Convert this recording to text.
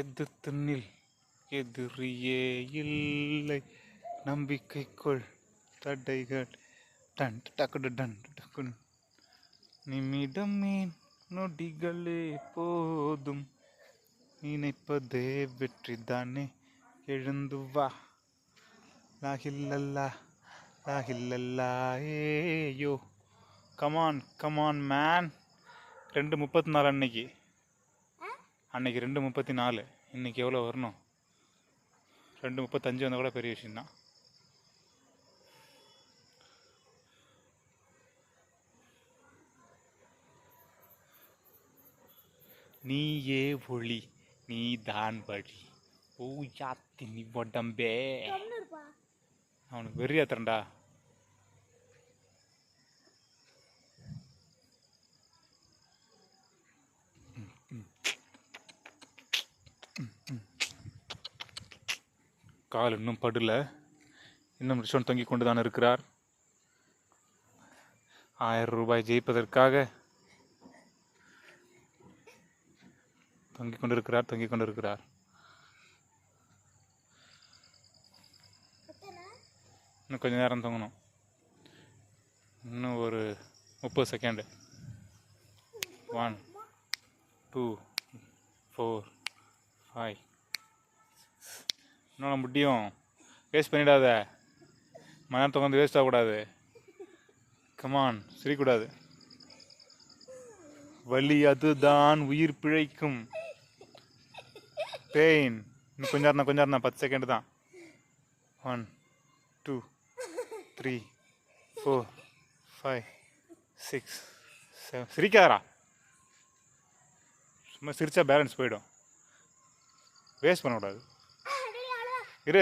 எதிர்த்துநில் எதிரியே இல்லை நம்பிக்கைக்குள் தடைகள் டன் டக்கு டன் டக்குன்னு நிமிடமே நொடிகளே போதும் நினைப்பதே வெற்றி தானே எழுந்து வா லாஹில்லல்லா லாஹில்லல்லா ஏயோ கமான் கமான் மேன் 2:34 அன்னைக்கு 2:34 இன்னைக்கு எவ்வளோ வரணும் 2:35 வந்தால் கூட பெரிய விஷயம்தான். நீயே ஒளி நீ தான் வழி ஓ யாத்தி நீ உடம்பே அவனுக்கு வெறியாத்திரண்டா. கால் இன்னும் படல, இன்னும் ரிஷவன் தொங்கிக் கொண்டு தான் இருக்கிறார். 1000 ரூபாய் ஜெயிப்பதற்காக தொங்கிக் கொண்டிருக்கிறார். இன்னும் கொஞ்ச நேரம் தொங்கணும், இன்னும் ஒரு 30 செகண்டு. 1 2 4 5 இன்னும் முடியும். வேஸ்ட் பண்ணிடாத, மணி நேரம் தொங்க வேஸ்ட் ஆகக்கூடாது. கமான், சிரிக்கூடாது. வலி அதுதான் உயிர் பிழைக்கும். பெயின் இன்னும் கொஞ்ச நேரம் தான், 10 செகண்ட் தான். 1 2 3 4 5 6 7 சிரிக்காதரா, சும்மா சிரிச்சா பேலன்ஸ் போயிடும். வேஸ்ட் பண்ணக்கூடாது. இரு